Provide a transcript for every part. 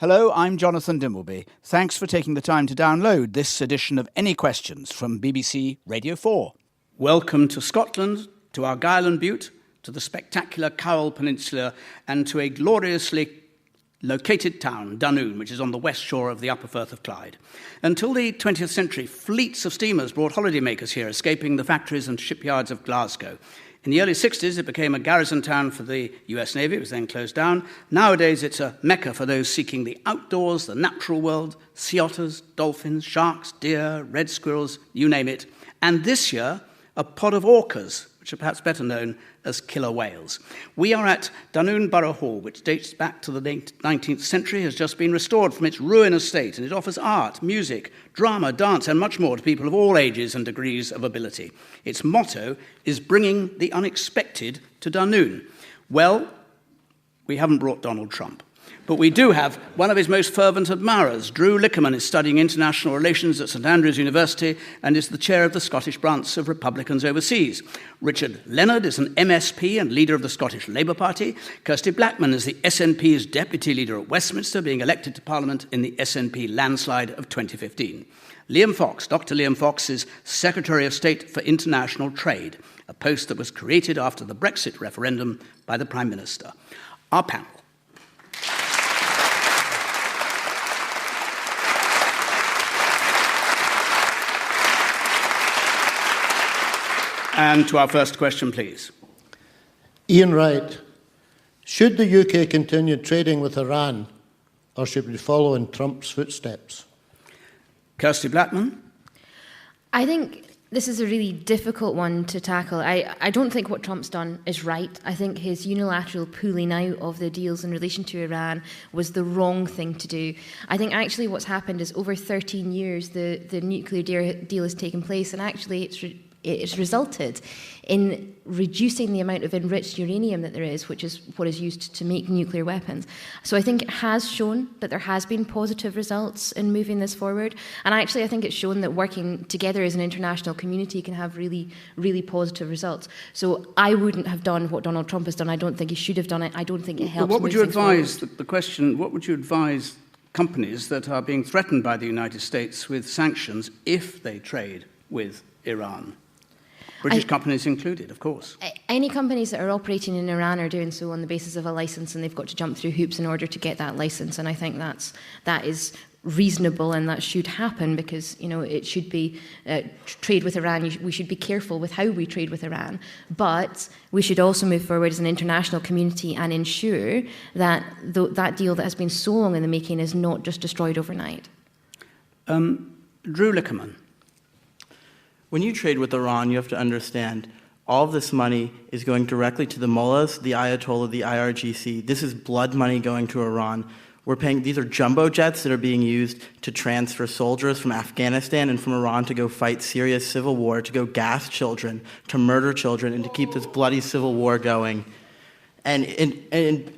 Hello, I'm Jonathan Dimbleby. Thanks for taking the time to download this edition of Any Questions from BBC Radio 4. Welcome to Scotland, to Argyll and Bute, to the spectacular Cowal Peninsula, and to a gloriously located town, Dunoon, which is on the west shore of the Upper Firth of Clyde. Until the 20th century, fleets of steamers brought holidaymakers here, escaping the factories and shipyards of Glasgow. In the early 60s, it became a garrison town for the US Navy. It was then closed down. Nowadays, it's a mecca for those seeking the outdoors, the natural world, sea otters, dolphins, sharks, deer, red squirrels, you name it. And this year, a pod of orcas, which are perhaps better known as killer whales. We are at Dunoon Borough Hall, which dates back to the 19th century, has just been restored from its ruinous state, and it offers art, music, drama, dance, and much more to people of all ages and degrees of ability. Its motto is bringing the unexpected to Dunoon. Well, we haven't brought Donald Trump. But we do have one of his most fervent admirers. Drew Liquerman is studying international relations at St Andrews University and is the chair of the Scottish branch of Republicans overseas. Richard Leonard is an MSP and leader of the Scottish Labour Party. Kirsty Blackman is the SNP's deputy leader at Westminster, being elected to Parliament in the SNP landslide of 2015. Dr. Liam Fox is Secretary of State for International Trade, a post that was created after the Brexit referendum by the Prime Minister. Our panel. And to our first question, please. Ian Wright, should the UK continue trading with Iran, or should we follow in Trump's footsteps? Kirsty Blackman. I think this is a really difficult one to tackle. I don't think what Trump's done is right. I think his unilateral pulling out of the deals in relation to Iran was the wrong thing to do. I think actually what's happened is over 13 years the nuclear deal has taken place, and actually it's resulted in reducing the amount of enriched uranium that there is, which is what is used to make nuclear weapons. So I think it has shown that there has been positive results in moving this forward. And actually, I think it's shown that working together as an international community can have really, really positive results. So I wouldn't have done what Donald Trump has done. I don't think he should have done it. I don't think it helps. What would you advise, the question, what would you advise companies that are being threatened by the United States with sanctions if they trade with Iran? British companies included, of course. Any companies that are operating in Iran are doing so on the basis of a license, and they've got to jump through hoops in order to get that license. And I think that is reasonable, and that should happen because it should be trade with Iran. We should be careful with how we trade with Iran, but we should also move forward as an international community and ensure that that deal that has been so long in the making is not just destroyed overnight. Drew Liquerman. When you trade with Iran, you have to understand all of this money is going directly to the mullahs, the Ayatollah, the IRGC. This is blood money going to Iran. We're paying, these are jumbo jets that are being used to transfer soldiers from Afghanistan and from Iran to go fight Syria's civil war, to go gas children, to murder children, and to keep this bloody civil war going. And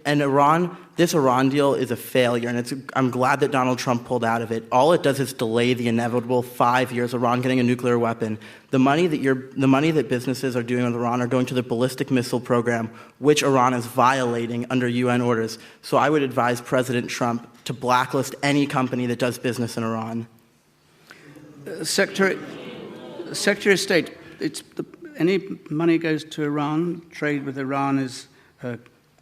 Iran, this Iran deal is a failure, and I'm glad that Donald Trump pulled out of it. All it does is delay the inevitable 5 years of Iran getting a nuclear weapon. The money that businesses are doing with Iran are going to the ballistic missile program, which Iran is violating under UN orders. So I would advise President Trump to blacklist any company that does business in Iran. Secretary of State, any money goes to Iran. Trade with Iran is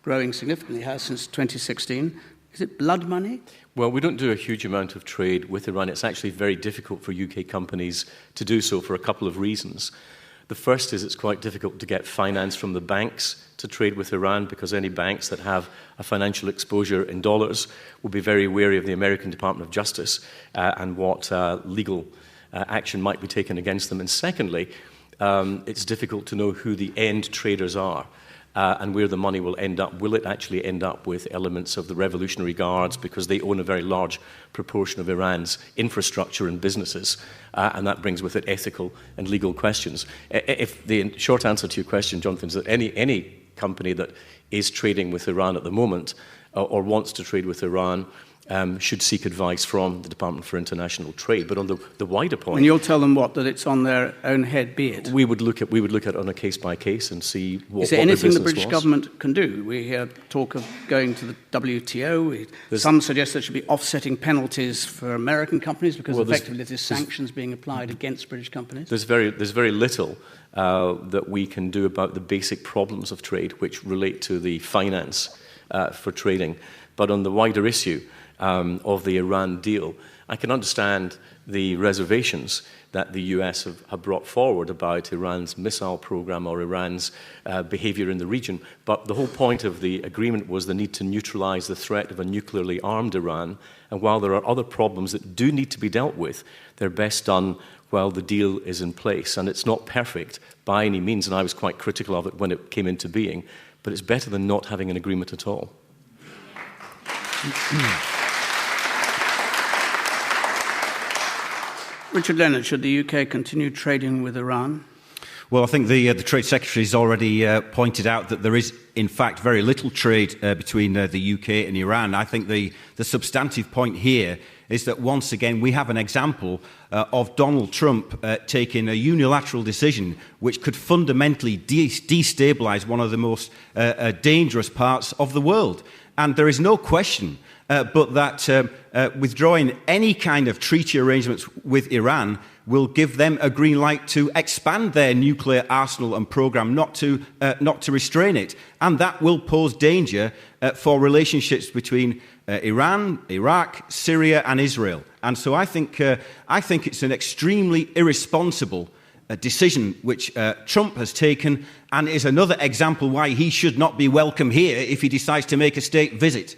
growing significantly, has since 2016. Is it blood money? Well, we don't do a huge amount of trade with Iran. It's actually very difficult for UK companies to do so for a couple of reasons. The first is it's quite difficult to get finance from the banks to trade with Iran, because any banks that have a financial exposure in dollars will be very wary of the American Department of Justice and what legal action might be taken against them. And secondly, it's difficult to know who the end traders are. And where the money will end up. Will it actually end up with elements of the Revolutionary Guards, because they own a very large proportion of Iran's infrastructure and businesses, and that brings with it ethical and legal questions. If the short answer to your question, Jonathan, is that any company that is trading with Iran at the moment or wants to trade with Iran should seek advice from the Department for International Trade. But on the wider point, and you'll tell them what, that it's on their own head, be it. we would look at it on a case by case and see what. Is there what anything the the British was. government can do? We hear talk of going to the WTO. Some suggest there should be offsetting penalties for American companies because effectively there's sanctions being applied against British companies. There's very little that we can do about the basic problems of trade, which relate to the finance for trading. But on the wider issue of the Iran deal, I can understand the reservations that the US have brought forward about Iran's missile program or Iran's behavior in the region. But the whole point of the agreement was the need to neutralize the threat of a nuclearly armed Iran. And while there are other problems that do need to be dealt with, they're best done while the deal is in place. And it's not perfect by any means, and I was quite critical of it when it came into being, but it's better than not having an agreement at all. Richard Leonard, should the UK continue trading with Iran? Well, I think the Trade Secretary has already pointed out that there is, in fact, very little trade between the UK and Iran. I think the substantive point here is that, once again, we have an example of Donald Trump taking a unilateral decision which could fundamentally destabilise one of the most dangerous parts of the world. And there is no question but that withdrawing any kind of treaty arrangements with Iran will give them a green light to expand their nuclear arsenal and programme, not to restrain it. And that will pose danger for relationships between Iran, Iraq, Syria and Israel. And so I think it's an extremely irresponsible decision which Trump has taken, and is another example why he should not be welcome here if he decides to make a state visit.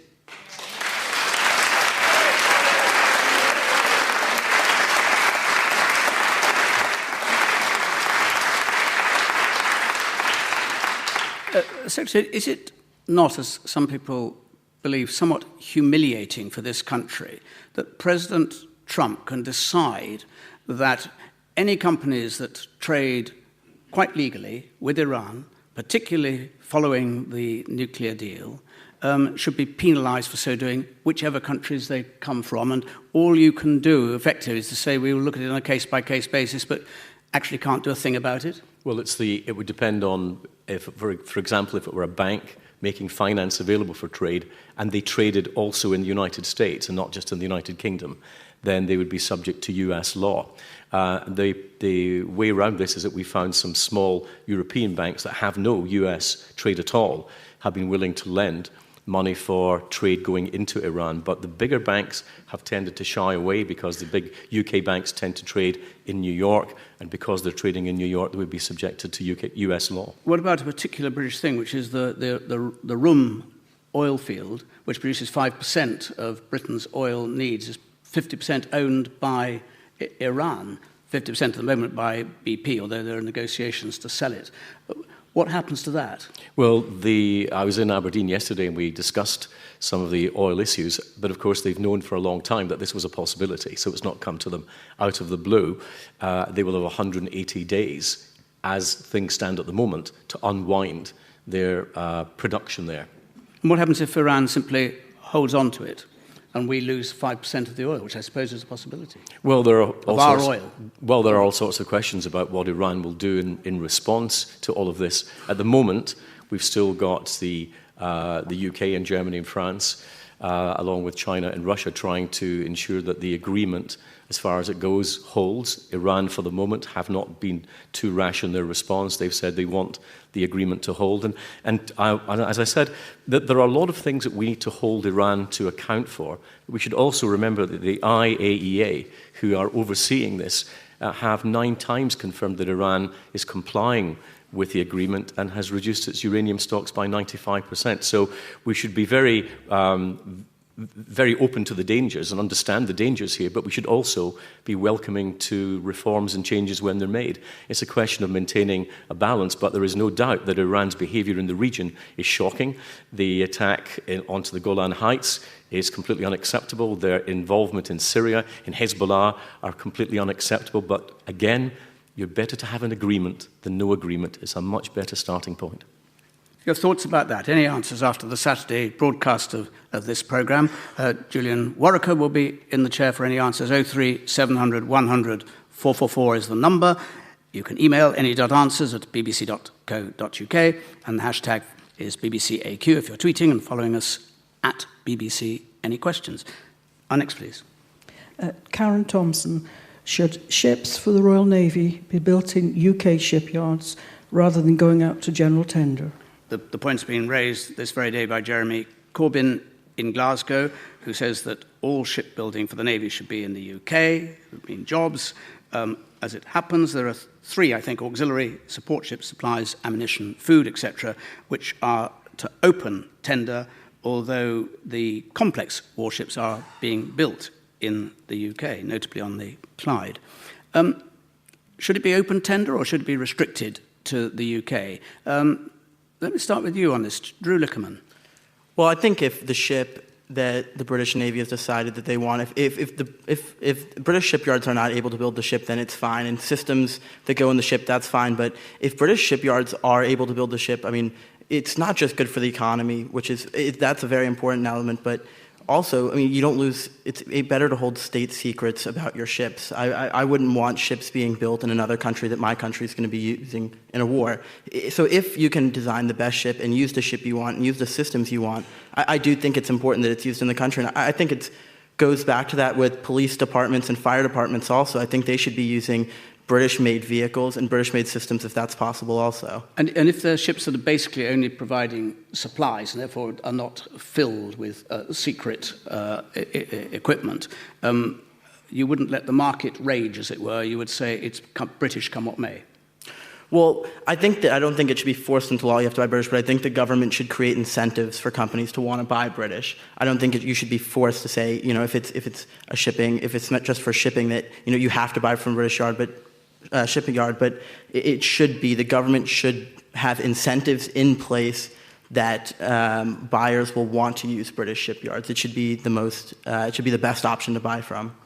Secretary, is it not, as some people believe, somewhat humiliating for this country that President Trump can decide that any companies that trade quite legally with Iran, particularly following the nuclear deal, should be penalised for so doing, whichever countries they come from, and all you can do effectively is to say we will look at it on a case-by-case basis, but actually can't do a thing about it? Well, it would depend on, if, for example, if it were a bank making finance available for trade and they traded also in the United States and not just in the United Kingdom, then they would be subject to US law. The way around this is that we found some small European banks that have no US trade at all have been willing to lend money for trade going into Iran. But the bigger banks have tended to shy away because the big UK banks tend to trade in New York, and because they're trading in New York, they would be subjected to US law. What about a particular British thing, which is the Rum oil field, which produces 5% of Britain's oil needs, is 50% owned by Iran, 50% at the moment by BP, although there are negotiations to sell it. What happens to that? Well, I was in Aberdeen yesterday and we discussed some of the oil issues, but of course they've known for a long time that this was a possibility, so it's not come to them out of the blue. They will have 180 days, as things stand at the moment, to unwind their production there. And what happens if Iran simply holds on to it and we lose 5% of the oil, which I suppose is a possibility? Well, there are all sorts of questions about what Iran will do in response to all of this. At the moment, we've still got the UK and Germany and France, along with China and Russia, trying to ensure that the agreement, as far as it goes, holds. Iran, for the moment, have not been too rash in their response. They've said they want the agreement to hold. And as I said, that there are a lot of things that we need to hold Iran to account for. We should also remember that the IAEA, who are overseeing this, have 9 times confirmed that Iran is complying with the agreement and has reduced its uranium stocks by 95%. So we should be very open to the dangers and understand the dangers here, but we should also be welcoming to reforms and changes when they're made. It's a question of maintaining a balance, but there is no doubt that Iran's behavior in the region is shocking. The attack onto the Golan Heights is completely unacceptable. Their involvement in Syria, in Hezbollah, are completely unacceptable. But again, you're better to have an agreement than no agreement. It's a much better starting point. Your thoughts about that? Any answers after the Saturday broadcast of this programme? Julian Warwicker will be in the chair for any answers. 03 700 100 444 is the number. You can email any.answers at bbc.co.uk, and the hashtag is BBCAQ if you're tweeting and following us at BBC Any Questions. Our next, please. Karen Thompson. Should ships for the Royal Navy be built in UK shipyards rather than going out to general tender? The point's been raised this very day by Jeremy Corbyn in Glasgow, who says that all shipbuilding for the Navy should be in the UK. It would mean jobs. As it happens, there are 3, I think, auxiliary support ships, supplies, ammunition, food, etc., which are to open tender, although the complex warships are being built in the UK, notably on the Clyde. Should it be open tender or should it be restricted to the UK? Let me start with you on this, Drew Liquerman. Well, I think if the ship that the British Navy has decided that they want, if British shipyards are not able to build the ship, then it's fine. And systems that go in the ship, that's fine. But if British shipyards are able to build the ship, I mean, it's not just good for the economy, that's a very important element, but also, I mean, you don't lose, it's better to hold state secrets about your ships. I wouldn't want ships being built in another country that my country is going to be using in a war. So if you can design the best ship and use the ship you want and use the systems you want, I do think it's important that it's used in the country. And I think it goes back to that with police departments and fire departments also. I think they should be using British-made vehicles and British-made systems if that's possible also. And if they're ships that are basically only providing supplies and therefore are not filled with secret equipment, you wouldn't let the market rage, as it were. You would say it's British come what may. Well, I don't think it should be forced into law you have to buy British, but I think the government should create incentives for companies to want to buy British. I don't think you should be forced to say, if it's not just for shipping that, you have to buy from a British yard, but shipping yard, but it should be, the government should have incentives in place that buyers will want to use British shipyards. It should be the best option to buy from.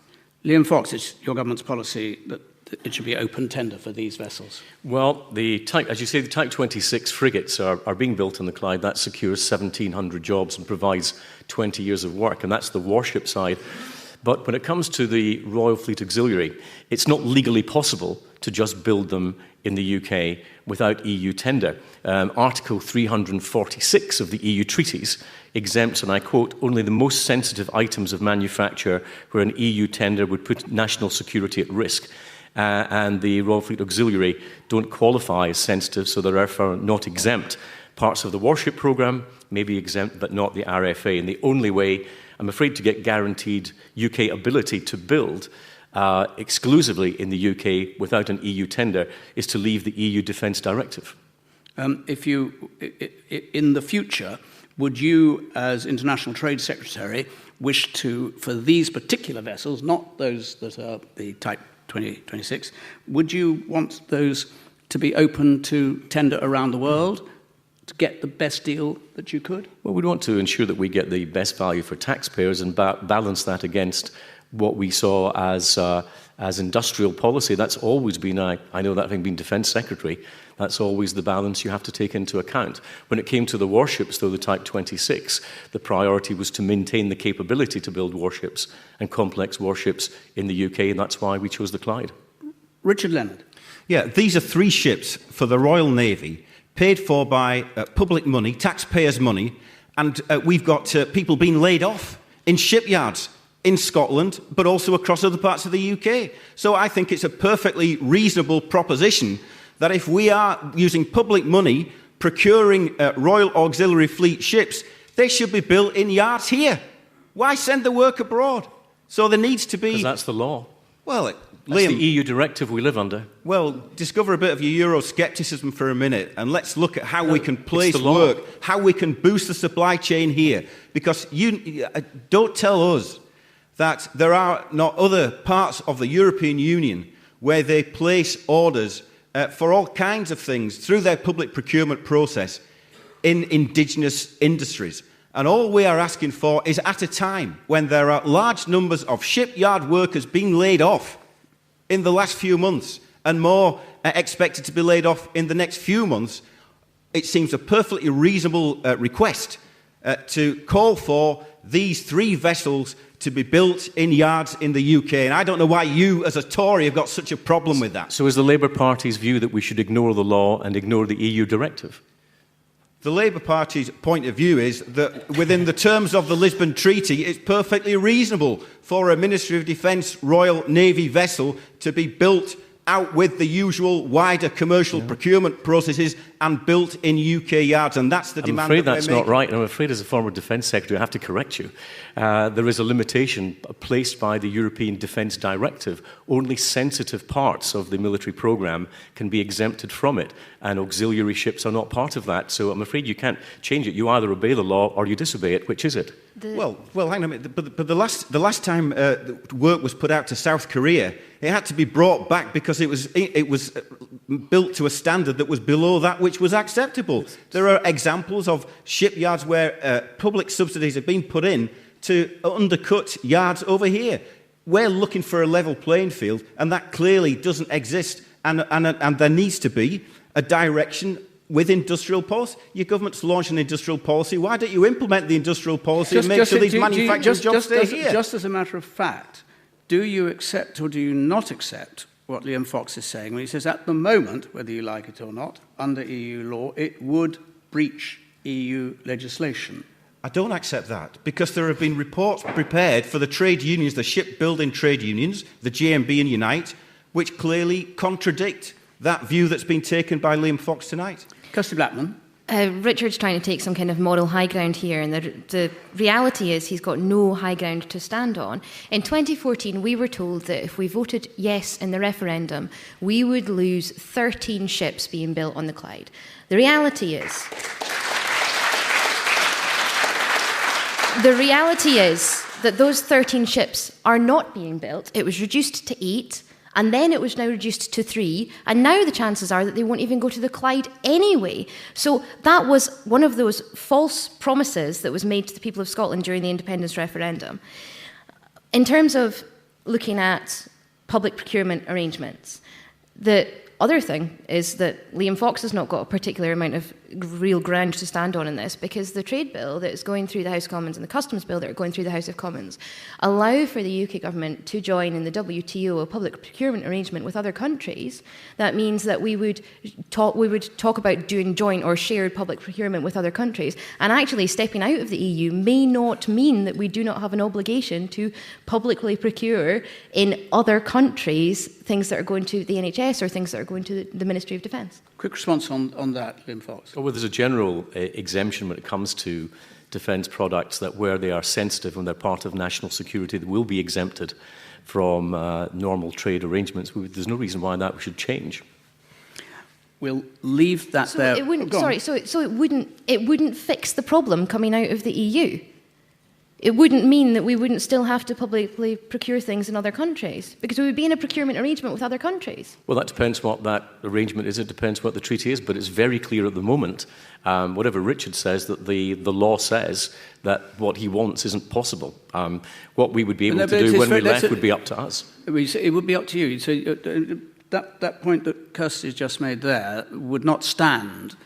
Liam Fox, it's your government's policy that it should be open tender for these vessels. Well, as you say, the Type 26 frigates are being built in the Clyde. That secures 1,700 jobs and provides 20 years of work, and that's the warship side. But when it comes to the Royal Fleet Auxiliary, it's not legally possible to just build them in the UK without EU tender. Article 346 of the EU treaties exempts, and I quote, only the most sensitive items of manufacture where an EU tender would put national security at risk. And the Royal Fleet Auxiliary don't qualify as sensitive, so they're therefore not exempt. Parts of the warship programme may be exempt, but not the RFA. And the only way, I'm afraid, to get guaranteed UK ability to build exclusively in the UK without an EU tender is to leave the EU Defence Directive. In the future, would you, as International Trade Secretary, wish to, for these particular vessels, not those that are the Type 2026, would you want those to be open to tender around the world to get the best deal that you could? Well, we'd want to ensure that we get the best value for taxpayers and balance that against what we saw as industrial policy. That's always been, I know that having been Defence Secretary, that's always the balance you have to take into account. When it came to the warships, though, the Type 26, the priority was to maintain the capability to build warships and complex warships in the UK, and that's why we chose the Clyde. Richard Leonard. Yeah, these are 3 ships for the Royal Navy, paid for by public money, taxpayers' money, and we've got people being laid off in shipyards in Scotland, but also across other parts of the UK. So I think it's a perfectly reasonable proposition that if we are using public money procuring Royal Auxiliary Fleet ships, they should be built in yards here. Why send the work abroad? So there needs to be... Because that's the law. Well, that's Liam, the EU directive we live under. Well, discover a bit of your Euroscepticism for a minute and let's look at how we can place work, how we can boost the supply chain here. Because you don't tell us that there are not other parts of the European Union where they place orders for all kinds of things through their public procurement process in indigenous industries. And all we are asking for is at a time when there are large numbers of shipyard workers being laid off in the last few months and more expected to be laid off in the next few months, it seems a perfectly reasonable request to call for these 3 vessels to be built in yards in the UK. And I don't know why you, as a Tory, have got such a problem with that. So is the Labour Party's view that we should ignore the law and ignore the EU directive? The Labour Party's point of view is that within the terms of the Lisbon Treaty, it's perfectly reasonable for a Ministry of Defence Royal Navy vessel to be built out with the usual wider commercial procurement processes and built in UK yards, and that's the demand. I'm afraid that's not right, and I'm afraid as a former Defence Secretary I have to correct you. There is a limitation placed by the European Defence Directive. Only sensitive parts of the military programme can be exempted from it, and auxiliary ships are not part of that, so I'm afraid you can't change it. You either obey the law or you disobey it. Which is it? Well, hang on a minute. But the last time work was put out to South Korea, it had to be brought back because it was built to a standard that was below that which was acceptable. There are examples of shipyards where public subsidies have been put in to undercut yards over here. We're looking for a level playing field, and that clearly doesn't exist. And there needs to be a direction with industrial policy. Your government's launched an industrial policy. Why don't you implement the industrial policy and make sure these manufacturing jobs stay here? Just as a matter of fact, do you accept or do you not accept what Liam Fox is saying when he says at the moment, whether you like it or not, under EU law, it would breach EU legislation? I don't accept that, because there have been reports prepared for the trade unions, the shipbuilding trade unions, the JMB and Unite, which clearly contradict that view that's been taken by Liam Fox tonight. Kirsty Blackman. Richard's trying to take some kind of moral high ground here, and the reality is he's got no high ground to stand on. In 2014, we were told that if we voted yes in the referendum, we would lose 13 ships being built on the Clyde. The reality is that those 13 ships are not being built. It was reduced to 8. And then it was now reduced to 3, and now the chances are that they won't even go to the Clyde anyway. So that was one of those false promises that was made to the people of Scotland during the independence referendum. In terms of looking at public procurement arrangements, the other thing is that Liam Fox has not got a particular amount of real ground to stand on in this, because the trade bill that is going through the House of Commons and the customs bill that are going through the House of Commons allow for the UK government to join in the WTO, a public procurement arrangement with other countries. That means that we would talk about doing joint or shared public procurement with other countries, and actually stepping out of the EU may not mean that we do not have an obligation to publicly procure in other countries things that are going to the NHS or things that are going to the Ministry of Defence. Quick response on that, Liam Fox. Well, there's a general exemption when it comes to defence products that where they are sensitive and they're part of national security, they will be exempted from normal trade arrangements. There's no reason why that should change. We'll leave that there. It wouldn't, it wouldn't fix the problem coming out of the EU. It wouldn't mean that we wouldn't still have to publicly procure things in other countries, because we would be in a procurement arrangement with other countries. Well, that depends what that arrangement is. It depends what the treaty is, but it's very clear at the moment, whatever Richard says, that the law says that what he wants isn't possible. What we would be able to do when we left would be up to us. It would be up to you. So that point that Kirsty just made there would not stand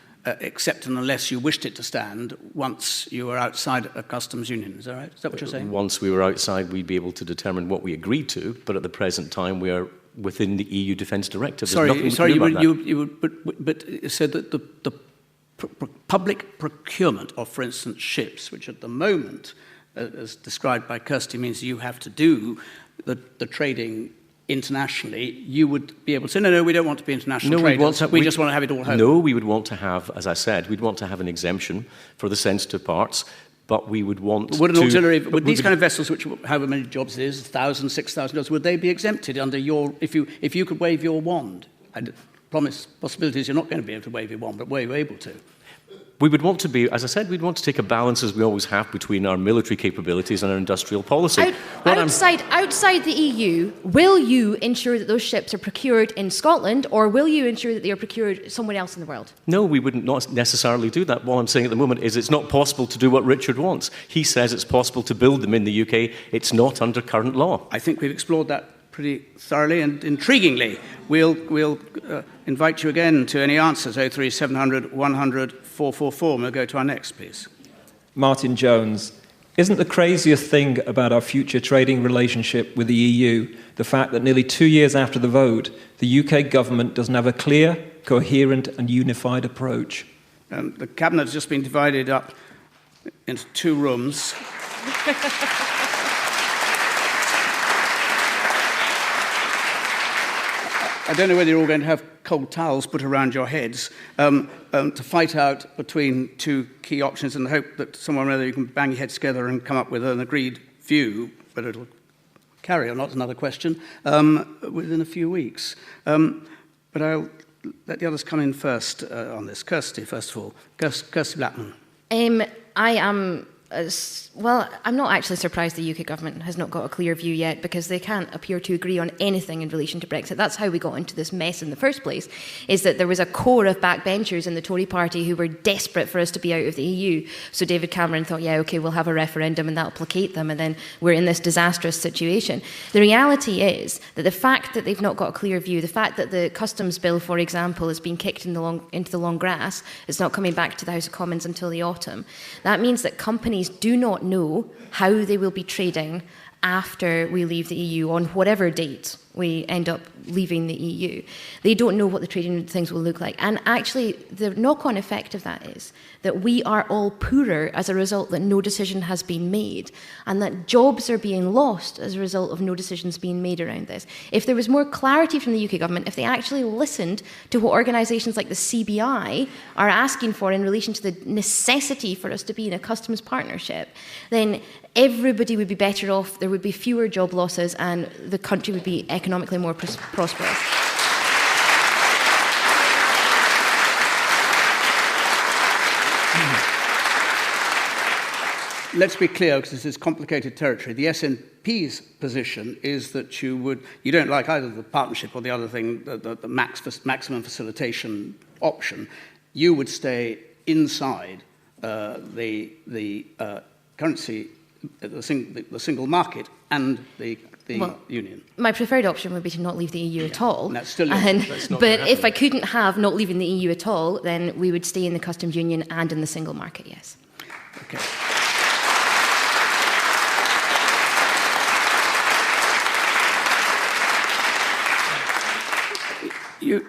except and unless you wished it to stand once you were outside a customs union. Is that right? Is that what you're saying? Once we were outside, we'd be able to determine what we agreed to, but at the present time, we are within the EU Defence Directive. But you said that the public procurement of, for instance, ships, which at the moment, as described by Kirsty, means you have to do the trading internationally, you would be able to say, no, we don't want to be international traders. We just want to have it all home. No, we would want to have, as I said, we'd want to have an exemption for the sensitive parts, but we would want to... Would these kind of vessels, which however many jobs it is, 1,000, 6,000 jobs, would they be exempted under your... If you could wave your wand? I promise possibilities you're not going to be able to wave your wand, but were you able to? We would want to be, as I said, we'd want to take a balance, as we always have, between our military capabilities and our industrial policy. Outside the EU, will you ensure that those ships are procured in Scotland, or will you ensure that they are procured somewhere else in the world? No, we wouldn't not necessarily do that. What I'm saying at the moment is it's not possible to do what Richard wants. He says it's possible to build them in the UK. It's not under current law. I think we've explored that pretty thoroughly and intriguingly. We'll invite you again to any answers, 03700 100 444. We'll go to our next, please. Martin Jones. Isn't the craziest thing about our future trading relationship with the EU the fact that nearly 2 years after the vote, the UK government doesn't have a clear, coherent and unified approach? The Cabinet has just been divided up into 2 rooms. I don't know whether you're all going to have cold towels put around your heads to fight out between 2 key options in the hope that somewhere or other you can bang your heads together and come up with an agreed view, but it'll carry on, not another question, within a few weeks. But I'll let the others come in first on this. Kirsty, first of all. Kirsty Blackman. I am... Well, I'm not actually surprised the UK government has not got a clear view yet, because they can't appear to agree on anything in relation to Brexit. That's how we got into this mess in the first place, is that there was a core of backbenchers in the Tory party who were desperate for us to be out of the EU. So David Cameron thought, yeah, OK, we'll have a referendum and that'll placate them, and then we're in this disastrous situation. The reality is that the fact that they've not got a clear view, the fact that the customs bill, for example, has been kicked into the long grass, it's not coming back to the House of Commons until the autumn, that means that companies do not know how they will be trading after we leave the EU, on whatever date we end up leaving the EU. They don't know what the trading things will look like. And actually, the knock-on effect of that is that we are all poorer as a result that no decision has been made, and that jobs are being lost as a result of no decisions being made around this. If there was more clarity from the UK government, if they actually listened to what organisations like the CBI are asking for in relation to the necessity for us to be in a customs partnership, then everybody would be better off, there would be fewer job losses, and the country would be economically more prosperous. Let's be clear, because this is complicated territory. The SNP's position is that you don't like either the partnership or the other thing, the maximum facilitation option. You would stay inside the currency, the single market and the union. My preferred option would be to not leave the EU at all. That's still but if I couldn't have not leaving the EU at all, then we would stay in the customs union and in the single market, yes. Okay.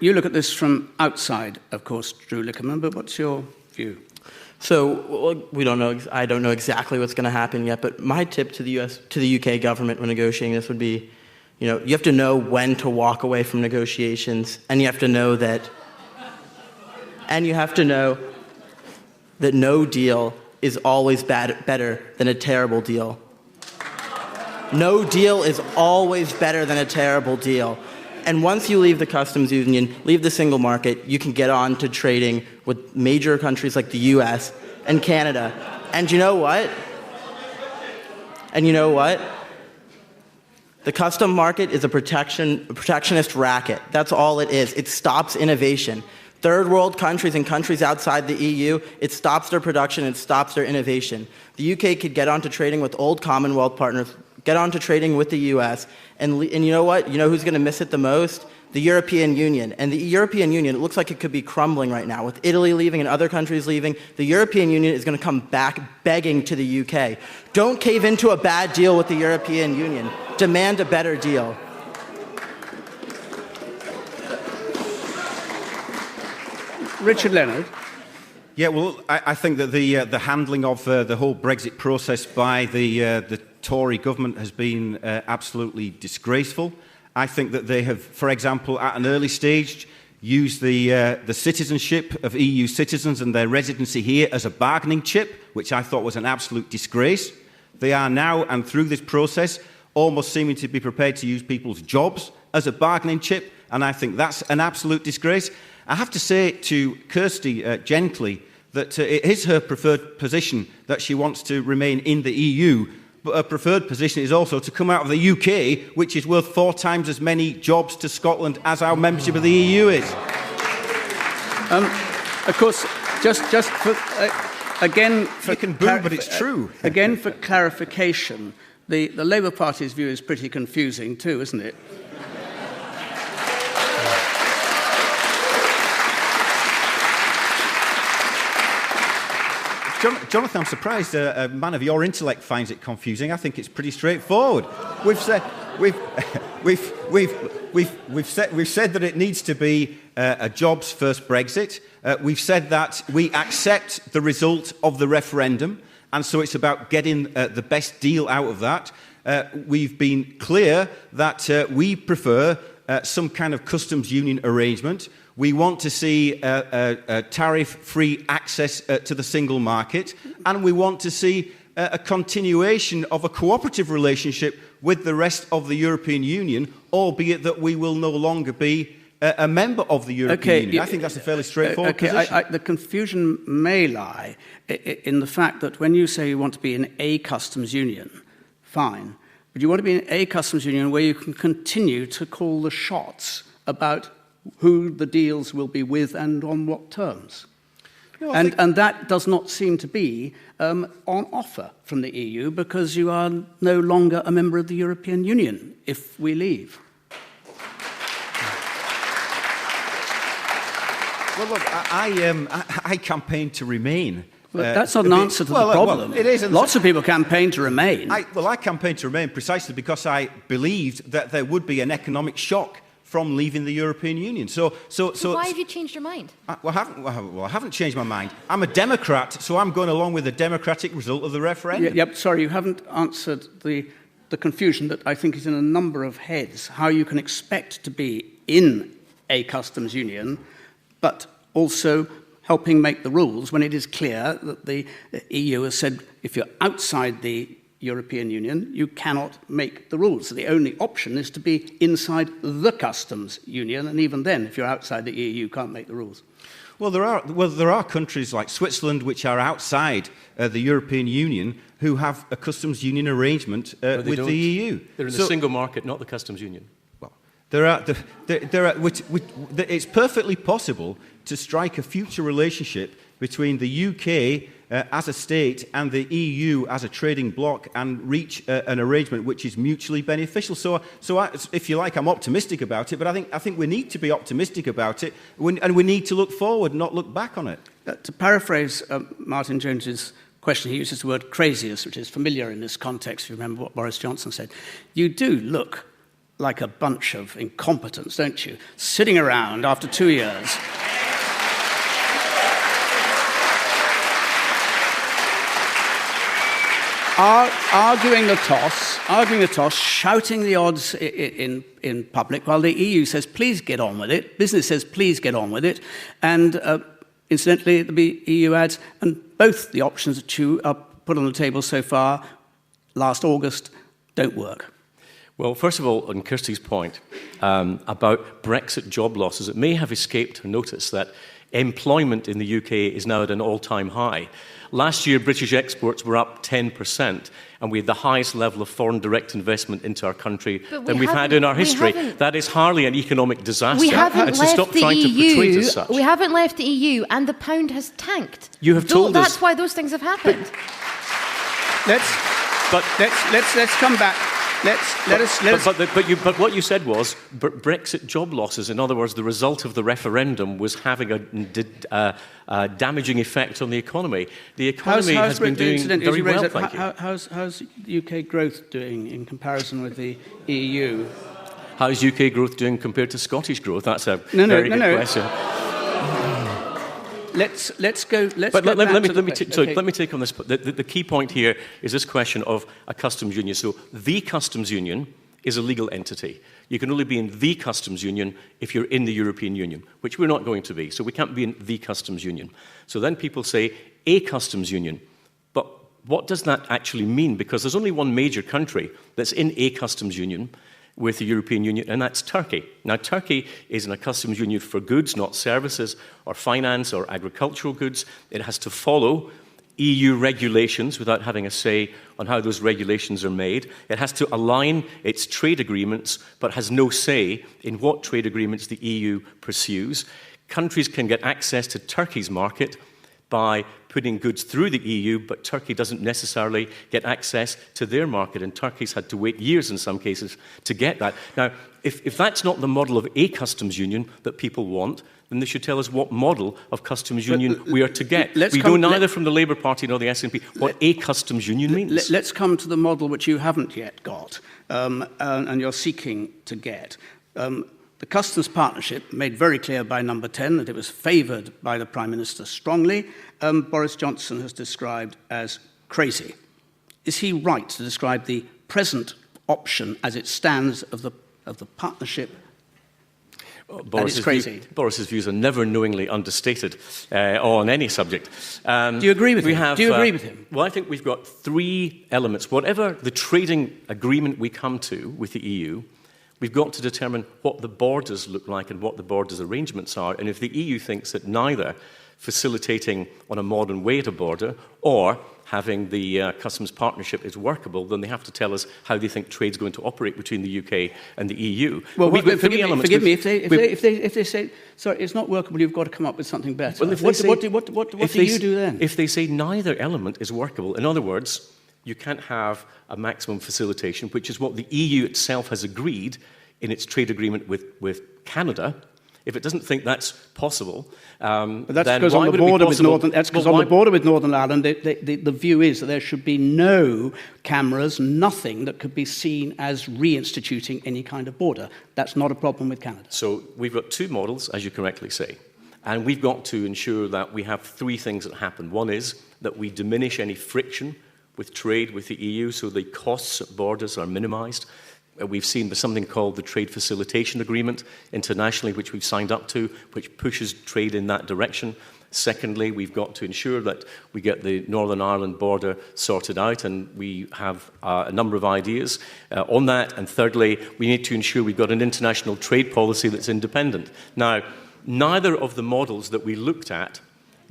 You look at this from outside, of course, Drew Liquerman, but what's your view? So we don't know. I don't know exactly what's going to happen yet. But my tip to the UK government when negotiating this would be, you have to know when to walk away from negotiations, and you have to know that, no deal is always better than a terrible deal. No deal is always better than a terrible deal. And once you leave the customs union, leave the single market, you can get on to trading with major countries like the US and Canada. And you know what? The custom market is a protectionist racket. That's all it is. It stops innovation. Third world countries and countries outside the EU, it stops their production, it stops their innovation. The UK could get on to trading with old Commonwealth partners, get on to trading with the US, and you know what? You know who's going to miss it the most? The European Union. And the European Union, it looks like it could be crumbling right now. With Italy leaving and other countries leaving, the European Union is going to come back begging to the UK. Don't cave into a bad deal with the European Union. Demand a better deal. Richard Leonard. Yeah, well, I think that the handling of the whole Brexit process by the Tory government has been absolutely disgraceful. I think that they have, for example, at an early stage, used the citizenship of EU citizens and their residency here as a bargaining chip, which I thought was an absolute disgrace. They are now, and through this process, almost seeming to be prepared to use people's jobs as a bargaining chip, and I think that's an absolute disgrace. I have to say to Kirsty gently that it is her preferred position that she wants to remain in the EU, but her preferred position is also to come out of the UK, which is worth 4 times as many jobs to Scotland as our membership of the EU is. Of course, just for, again... For you can boo, but it's true. Again, for clarification, the Labour Party's view is pretty confusing too, isn't it? Jonathan, I'm surprised a man of your intellect finds it confusing. I think it's pretty straightforward. We've said that it needs to be a jobs first Brexit. We've said that we accept the result of the referendum, and so it's about getting the best deal out of that. We've been clear that we prefer some kind of customs union arrangement. We want to see tariff-free access to the single market, and we want to see a continuation of a cooperative relationship with the rest of the European Union, albeit that we will no longer be a member of the European Union. I think that's a fairly straightforward position. The confusion may lie in the fact that when you say you want to be in a customs union, fine, but you want to be in a customs union where you can continue to call the shots about who the deals will be with and on what terms. No, and that does not seem to be on offer from the EU because you are no longer a member of the European Union if we leave. Well, look, I campaign to remain. Well, that's not an answer to the problem. Well, it is. Lots of people campaign to remain. I campaign to remain precisely because I believed that there would be an economic shock from leaving the European Union. So why have you changed your mind? I haven't changed my mind. I'm a Democrat, so I'm going along with the democratic result of the referendum. Yep, sorry, you haven't answered the confusion that I think is in a number of heads, how you can expect to be in a customs union, but also helping make the rules when it is clear that the EU has said if you're outside the European Union, you cannot make the rules. So the only option is to be inside the customs union, and even then, if you're outside the EU, you can't make the rules. Well, there are countries like Switzerland which are outside the European Union who have a customs union arrangement with the EU. They're in the single market, not the customs union. Well, it's perfectly possible to strike a future relationship between the UK as a state and the EU as a trading bloc and reach an arrangement which is mutually beneficial. So if you like, I'm optimistic about it, but I think we need to be optimistic about it, and we need to look forward, not look back on it. To paraphrase Martin Jones's question, he uses the word craziest, which is familiar in this context, if you remember what Boris Johnson said. You do look like a bunch of incompetents, don't you? Sitting around after 2 years. Arguing the toss, shouting the odds in public, while the EU says, please get on with it, business says, please get on with it, and incidentally, the EU adds, and both the options that you are put on the table so far, last August, don't work. Well, first of all, on Kirsty's point about Brexit job losses, it may have escaped her notice that employment in the UK is now at an all-time high. Last year, British exports were up 10%, and we had the highest level of foreign direct investment into our country than we've had in our history. That is hardly an economic disaster. We haven't and left the EU. We haven't left the EU, and the pound has tanked. You have told us. That's why those things have happened. Let's come back. But what you said was Brexit job losses. In other words, the result of the referendum was having a damaging effect on the economy. The economy has been doing very well, thank you. How's UK growth doing in comparison with the EU? How's UK growth doing compared to Scottish growth? That's a very good question. Let's go. Let me take on this. The key point here is this question of a customs union. So the customs union is a legal entity. You can only be in the customs union if you're in the European Union, which we're not going to be. So we can't be in the customs union. So then people say a customs union. But what does that actually mean? Because there's only one major country that's in a customs union with the European Union, and that's Turkey. Now, Turkey is in a customs union for goods, not services, or finance, or agricultural goods. It has to follow EU regulations without having a say on how those regulations are made. It has to align its trade agreements, but has no say in what trade agreements the EU pursues. Countries can get access to Turkey's market by putting goods through the EU, but Turkey doesn't necessarily get access to their market, and Turkey's had to wait years in some cases to get that. Now, if that's not the model of a customs union that people want, then they should tell us what model of customs union we are to get. We know neither from the Labour Party nor the SNP what a customs union means. Let's come to the model which you haven't yet got, and you're seeking to get. The customs partnership made very clear by number 10 that it was favoured by the Prime Minister strongly. Boris Johnson has described as crazy. Is he right to describe the present option as it stands of the partnership? Boris's views are never knowingly understated on any subject. Do you agree with him? Do you agree with him? Well, I think we've got three elements. Whatever the trading agreement we come to with the EU, we've got to determine what the borders look like and what the borders arrangements are. And if the EU thinks that neither facilitating on a modern way at a border or having the customs partnership is workable, then they have to tell us how they think trade's going to operate between the UK and the EU. Well, forgive me, if they say, sorry, it's not workable, you've got to come up with something better. Well, what do you do then? If they say neither element is workable, in other words, you can't have a maximum facilitation, which is what the EU itself has agreed in its trade agreement with Canada. If it doesn't think that's possible, but that's because on the border with Northern. That's because on the border with Northern Ireland, the view is that there should be no cameras, nothing that could be seen as reinstituting any kind of border. That's not a problem with Canada. So we've got two models, as you correctly say, and we've got to ensure that we have three things that happen. One is that we diminish any friction with trade with the EU, so the costs at borders are minimised. We've seen something called the Trade Facilitation Agreement internationally, which we've signed up to, which pushes trade in that direction. Secondly, we've got to ensure that we get the Northern Ireland border sorted out, and we have a number of ideas on that. And thirdly, we need to ensure we've got an international trade policy that's independent. Now, neither of the models that we looked at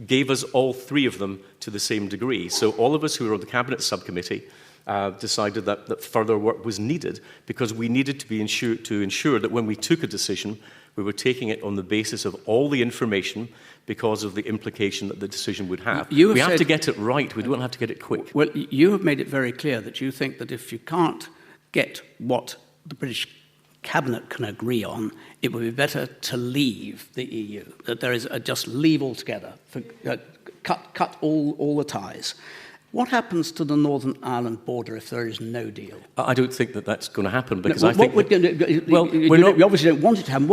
gave us all three of them to the same degree. So all of us who were on the Cabinet Subcommittee decided that further work was needed because we needed to ensure that when we took a decision, we were taking it on the basis of all the information because of the implication that the decision would have. We have to get it right. We don't have to get it quick. Well, you have made it very clear that you think that if you can't get what the British Cabinet can agree on, it would be better to leave the EU, that there is just leave altogether, cut all the ties. What happens to the Northern Ireland border if there is no deal? I don't think that that's going to happen because you obviously don't want it to happen.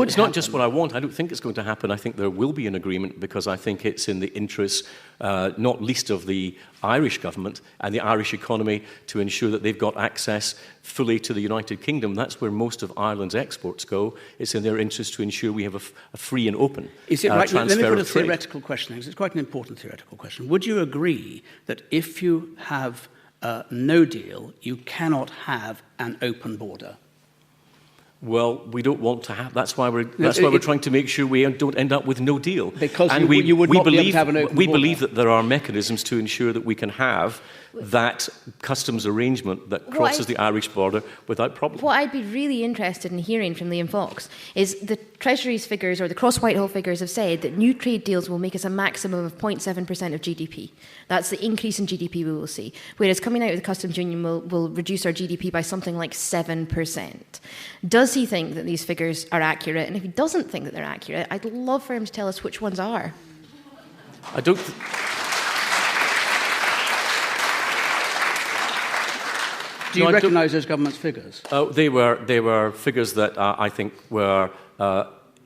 It's not just what I want. I don't think it's going to happen. I think there will be an agreement because I think it's in the interests, not least of the Irish government and the Irish economy, to ensure that they've got access fully to the United Kingdom. That's where most of Ireland's exports go. It's in their interest to ensure we have a free and open Is it right? transfer Let me put a of trade. theoretical question, because it's quite an important theoretical question. Would you agree that if you have no deal, you cannot have an open border? Well, we don't want to have. That's why we're trying to make sure we don't end up with no deal. Because you would not be able to have an open border. We believe that there are mechanisms to ensure that we can have that customs arrangement that crosses the Irish border without problem. What I'd be really interested in hearing from Liam Fox is the Treasury's figures, or the Cross-Whitehall figures, have said that new trade deals will make us a maximum of 0.7% of GDP. That's the increase in GDP we will see. Whereas coming out of the customs union will reduce our GDP by something like 7%. Does he think that these figures are accurate? And if he doesn't think that they're accurate, I'd love for him to tell us which ones are. I don't. Do you recognise those government's figures? They were figures that I think were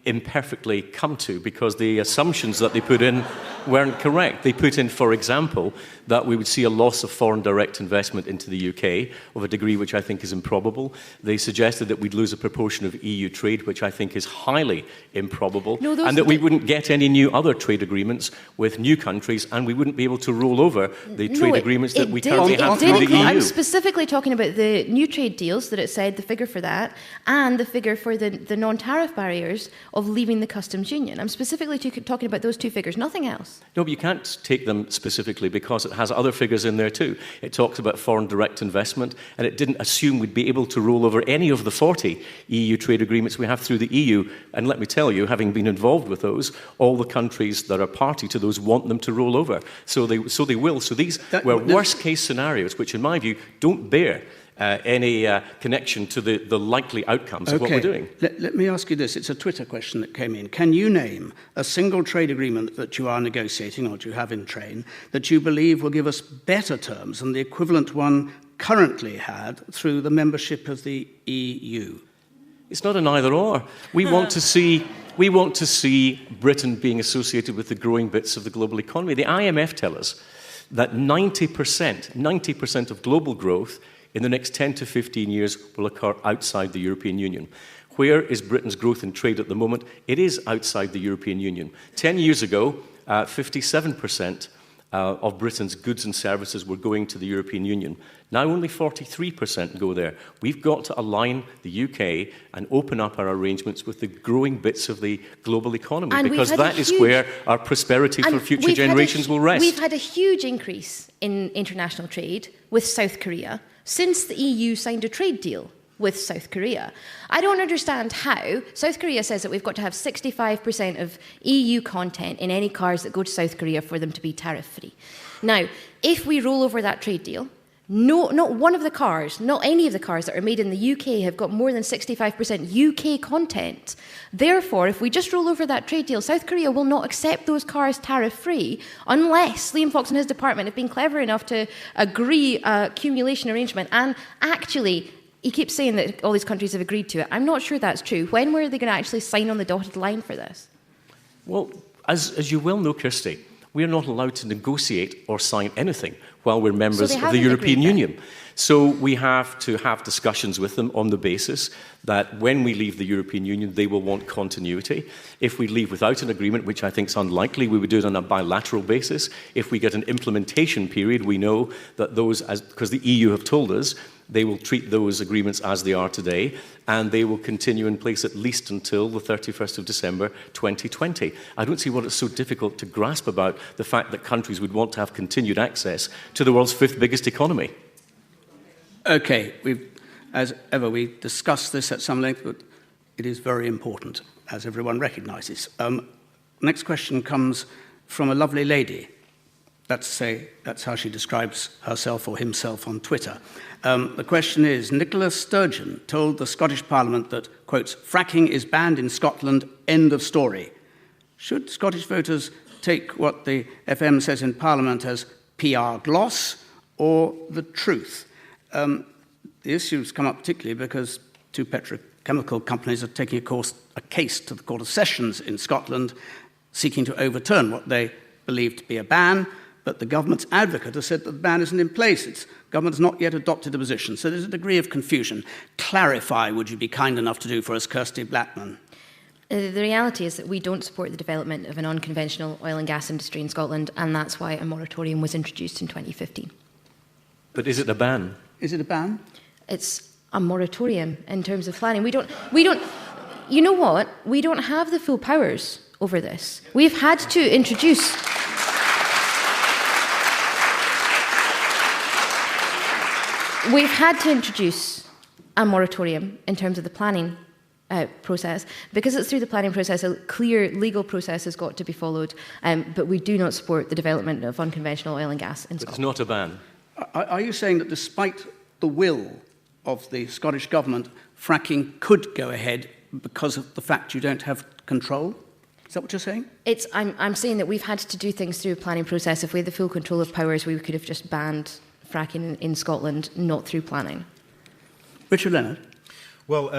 imperfectly come to because the assumptions that they put in weren't correct. They put in, for example, that we would see a loss of foreign direct investment into the UK of a degree which I think is improbable. They suggested that we'd lose a proportion of EU trade, which I think is highly improbable, and that we wouldn't get any new other trade agreements with new countries, and we wouldn't be able to roll over the trade agreements that we currently have with the EU. I'm specifically talking about the new trade deals that it said, the figure for that, and the figure for the non-tariff barriers of leaving the customs union. I'm specifically talking about those two figures, nothing else. No, but you can't take them specifically because it has other figures in there too. It talks about foreign direct investment, and it didn't assume we'd be able to roll over any of the 40 EU trade agreements we have through the EU. And let me tell you, having been involved with those, all the countries that are party to those want them to roll over. So they will. So these were worst-case scenarios, which in my view don't bear any connection to the likely outcomes of what we're doing. Let me ask you this. It's a Twitter question that came in. Can you name a single trade agreement that you are negotiating or that you have in train that you believe will give us better terms than the equivalent one currently had through the membership of the EU? It's not an either-or. We want to see Britain being associated with the growing bits of the global economy. The IMF tell us that 90% of global growth in the next 10 to 15 years will occur outside the European Union. Where is Britain's growth in trade at the moment? It is outside the European Union. 10 years ago, 57% of Britain's goods and services were going to the European Union. Now only 43% go there. We've got to align the UK and open up our arrangements with the growing bits of the global economy, because that is where our prosperity for future generations will rest. We've had a huge increase in international trade with South Korea since the EU signed a trade deal with South Korea. I don't understand how. South Korea says that we've got to have 65% of EU content in any cars that go to South Korea for them to be tariff-free. Now, if we roll over that trade deal, not one of the cars, not any of the cars that are made in the UK have got more than 65% UK content. Therefore, if we just roll over that trade deal, South Korea will not accept those cars tariff-free unless Liam Fox and his department have been clever enough to agree a accumulation arrangement. And actually, he keeps saying that all these countries have agreed to it. I'm not sure that's true. When were they going to actually sign on the dotted line for this? Well, as you well know, Kirsty, we are not allowed to negotiate or sign anything while we're members of the European Union. So we have to have discussions with them on the basis that when we leave the European Union, they will want continuity. If we leave without an agreement, which I think is unlikely, we would do it on a bilateral basis. If we get an implementation period, we know that those, because the EU have told us, they will treat those agreements as they are today, and they will continue in place at least until the 31st of December 2020. I don't see what is so difficult to grasp about the fact that countries would want to have continued access to the world's fifth biggest economy. Okay, as ever, we discussed this at some length, but it is very important, as everyone recognises. Next question comes from a lovely lady. That's how she describes herself or himself on Twitter. The question is, Nicola Sturgeon told the Scottish Parliament that, quotes, fracking is banned in Scotland, end of story. Should Scottish voters take what the FM says in Parliament as PR gloss or the truth? The issue's come up particularly because two petrochemical companies are taking a case to the Court of Sessions in Scotland seeking to overturn what they believe to be a ban, but the government's advocate has said that the ban isn't in place. The government has not yet adopted a position, so there's a degree of confusion. Clarify, would you be kind enough to do for us, Kirsty Blackman? The reality is that we don't support the development of an unconventional oil and gas industry in Scotland, and that's why a moratorium was introduced in 2015. But is it a ban? Is it a ban? It's a moratorium in terms of planning. We don't. You know what? We don't have the full powers over this. We've had to introduce. We've had to introduce a moratorium in terms of the planning process. Because it's through the planning process, a clear legal process has got to be followed, but we do not support the development of unconventional oil and gas in Scotland. It's not a ban. Are you saying that despite the will of the Scottish government, fracking could go ahead because of the fact you don't have control? Is that what you're saying? I'm saying that we've had to do things through a planning process. If we had the full control of powers, we could have just banned fracking in Scotland, not through planning. Richard Leonard. Well,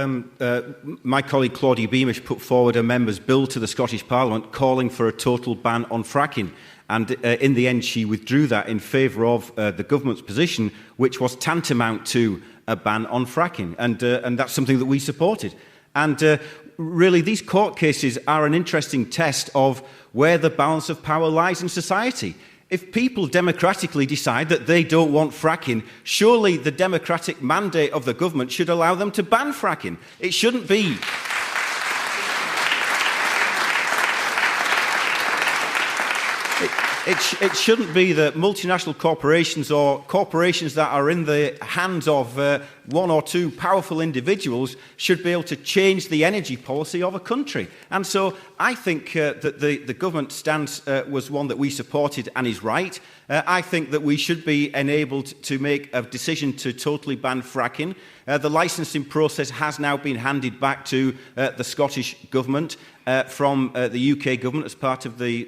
my colleague Claudia Beamish put forward a member's bill to the Scottish Parliament calling for a total ban on fracking. And in the end, she withdrew that in favour of the government's position, which was tantamount to a ban on fracking. And that's something that we supported. And really, these court cases are an interesting test of where the balance of power lies in society. If people democratically decide that they don't want fracking, surely the democratic mandate of the government should allow them to ban fracking. It shouldn't be. it shouldn't be that multinational corporations or corporations that are in the hands of one or two powerful individuals should be able to change the energy policy of a country. And so I think that the government stance was one that we supported and is right. I think that we should be enabled to make a decision to totally ban fracking. The licensing process has now been handed back to the Scottish Government from the UK Government as part of the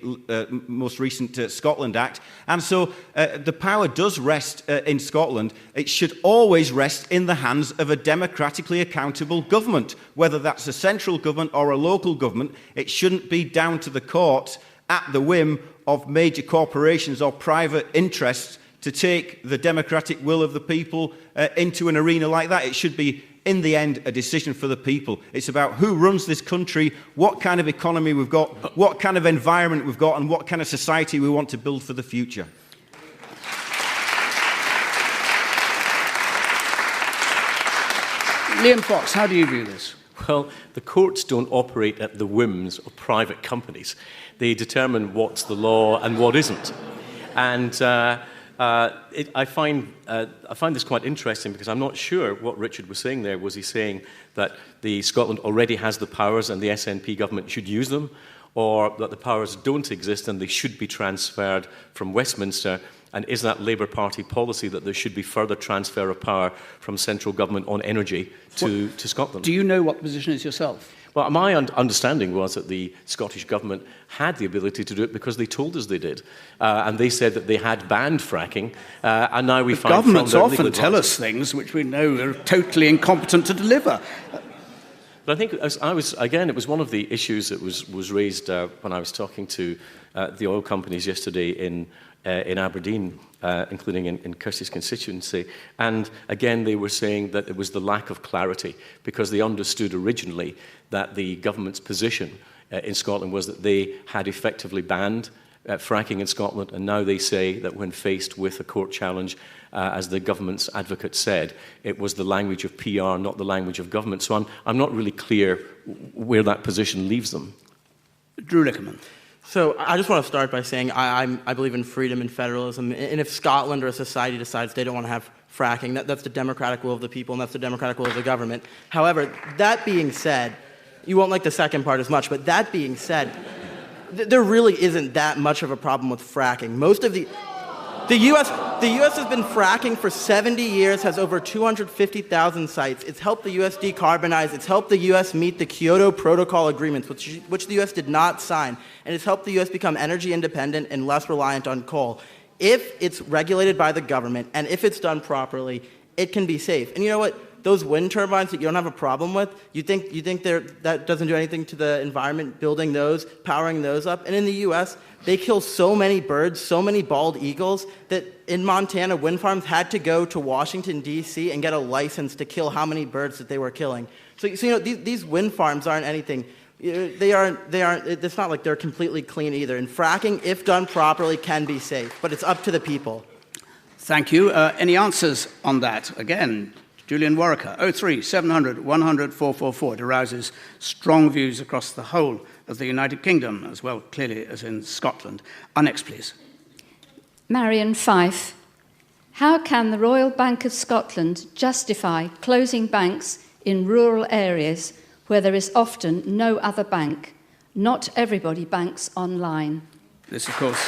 most recent Scotland Act. And so the power does rest in Scotland. It should always rest in the hands of a democratically accountable government, whether that's a central government or a local government. It shouldn't be down to the courts at the whim of major corporations or private interests to take the democratic will of the people into an arena like that. It should be, in the end, a decision for the people. It's about who runs this country, what kind of economy we've got, what kind of environment we've got, and what kind of society we want to build for the future. Liam Fox, how do you view this? Well, the courts don't operate at the whims of private companies. They determine what's the law and what isn't. And I find this quite interesting because I'm not sure what Richard was saying there. Was he saying that Scotland already has the powers and the SNP government should use them, or that the powers don't exist and they should be transferred from Westminster? And is that Labour Party policy that there should be further transfer of power from central government on energy to Scotland? Do you know what the position is yourself? Well, my understanding was that the Scottish Government had the ability to do it because they told us they did. And they said that they had banned fracking, and now we find... Governments often tell us things which we know are totally incompetent to deliver. But I think it was one of the issues that was raised when I was talking to the oil companies yesterday in Aberdeen, including in Kirsty's constituency. And again, they were saying that it was the lack of clarity, because they understood originally that the government's position in Scotland was that they had effectively banned fracking in Scotland, and now they say that when faced with a court challenge, as the government's advocate said, it was the language of PR, not the language of government. So I'm not really clear where that position leaves them. Drew Liquerman. So I just want to start by saying I believe in freedom and federalism, and if Scotland or a society decides they don't want to have fracking, that's the democratic will of the people, and that's the democratic will of the government. However, that being said, you won't like the second part as much, but that being said, there really isn't that much of a problem with fracking. Most of the U.S. has been fracking for 70 years, has over 250,000 sites. It's helped the U.S. decarbonize. It's helped the U.S. meet the Kyoto Protocol agreements, which the U.S. did not sign. And it's helped the U.S. become energy independent and less reliant on coal. If it's regulated by the government and if it's done properly, it can be safe. And you know what? Those wind turbines that you don't have a problem with, you think that doesn't do anything to the environment, building those, powering those up? And in the U.S., they kill so many birds, so many bald eagles, that in Montana, wind farms had to go to Washington, D.C. and get a license to kill how many birds that they were killing. So you know, these wind farms aren't anything. They aren't, it's not like they're completely clean either. And fracking, if done properly, can be safe. But it's up to the people. Thank you. Any answers on that? Again, Julian Warwicker, 03 700 100 444. It arouses strong views across the whole of the United Kingdom, as well clearly as in Scotland. Annex, please. Marion Fife. How can the Royal Bank of Scotland justify closing banks in rural areas where there is often no other bank? Not everybody banks online. This, of course...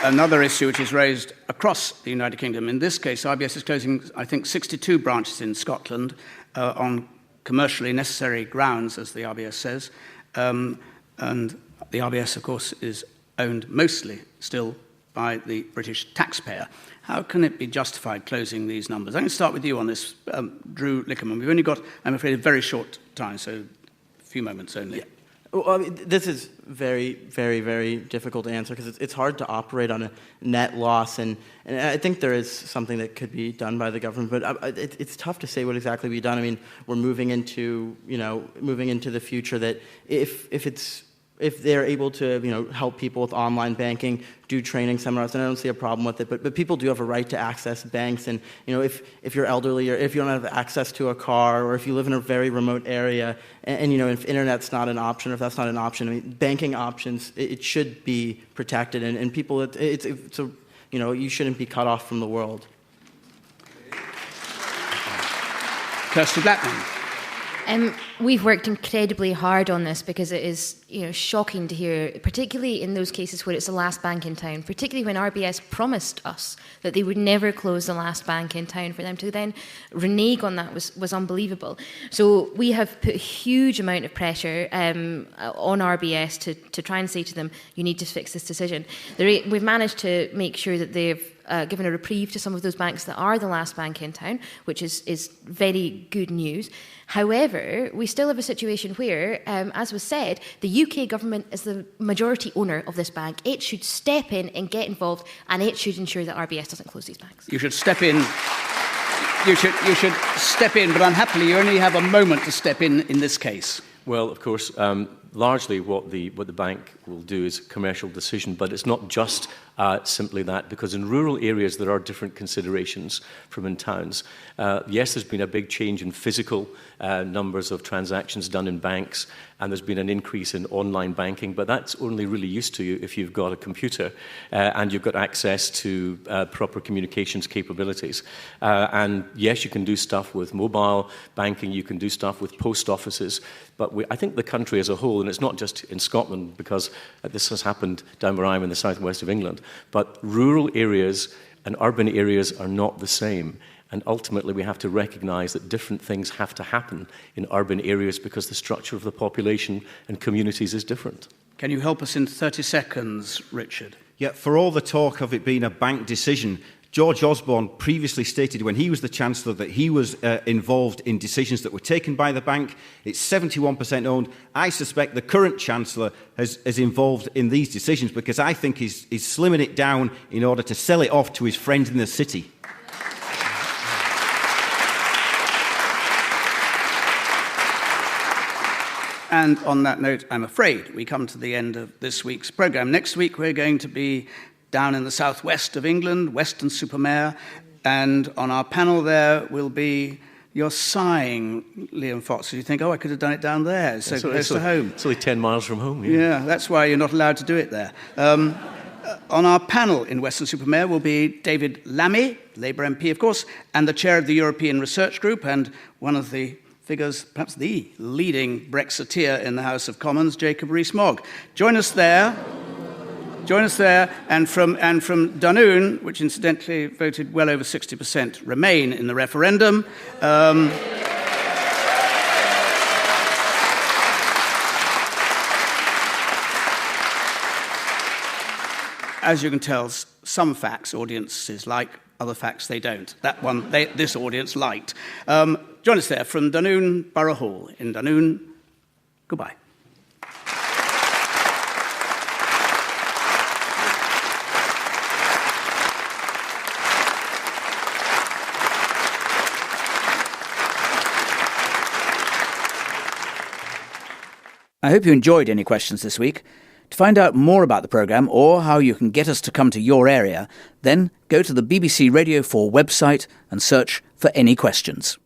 Another issue which is raised across the United Kingdom. In this case, RBS is closing, I think, 62 branches in Scotland on commercially necessary grounds, as the RBS says. And the RBS, of course, is owned mostly still by the British taxpayer. How can it be justified closing these numbers? I'm going to start with you on this, Drew Liquerman. We've only got, I'm afraid, a very short time, so a few moments only. Yeah. Well, I mean, this is very, very, very difficult to answer because it's hard to operate on a net loss, and I think there is something that could be done by the government, but it's tough to say what exactly be done. I mean, we're moving into the future that if it's if they're able to, help people with online banking, do training seminars, then I don't see a problem with it. But people do have a right to access banks, and if you're elderly or if you don't have access to a car, or if you live in a very remote area, and if internet's not an option, or if that's not an option, banking options, it should be protected, and people, you shouldn't be cut off from the world. Kirsty Blackman. We've worked incredibly hard on this because it is, shocking to hear, particularly in those cases where it's the last bank in town, particularly when RBS promised us that they would never close the last bank in town. For them to then renege on that was unbelievable. So we have put a huge amount of pressure on RBS to try and say to them, you need to fix this decision. We've managed to make sure that they've given a reprieve to some of those banks that are the last bank in town, which is very good news. However, we still have a situation where, as was said, the UK government is the majority owner of this bank. It should step in and get involved, and it should ensure that RBS doesn't close these banks. You should step in. You should step in, but unhappily you only have a moment to step in this case. Well, of course, largely what the bank will do is a commercial decision, but it's not just simply that, because in rural areas there are different considerations from in towns. Yes, there's been a big change in physical numbers of transactions done in banks, and there's been an increase in online banking, but that's only really used to you if you've got a computer and you've got access to proper communications capabilities. And yes, you can do stuff with mobile banking, you can do stuff with post offices, but I think the country as a whole, and it's not just in Scotland, because this has happened down where I am in the southwest of England, but rural areas and urban areas are not the same. And ultimately, we have to recognise that different things have to happen in urban areas because the structure of the population and communities is different. Can you help us in 30 seconds, Richard? Yeah, for all the talk of it being a bank decision, George Osborne previously stated when he was the Chancellor that he was involved in decisions that were taken by the bank. It's 71% owned. I suspect the current Chancellor is involved in these decisions because I think he's slimming it down in order to sell it off to his friends in the city. And on that note, I'm afraid we come to the end of this week's programme. Next week, we're going to be down in the southwest of England, Weston-super-Mare, and on our panel there will be you're sighing, Liam Fox. You think, I could have done it down there. It's so close to home. It's only 10 miles from home. Yeah, that's why you're not allowed to do it there. On our panel in Weston-super-Mare will be David Lammy, Labour MP, of course, and the chair of the European Research Group, and one of the figures, perhaps the leading Brexiteer in the House of Commons, Jacob Rees-Mogg. Join us there, and from Dunoon, which incidentally voted well over 60% Remain in the referendum. As you can tell, some facts audiences like, other facts they don't. That one, this audience liked. Join us there from Dunoon Borough Hall in Dunoon. Goodbye. I hope you enjoyed Any Questions this week. To find out more about the programme or how you can get us to come to your area, then go to the BBC Radio 4 website and search for Any Questions.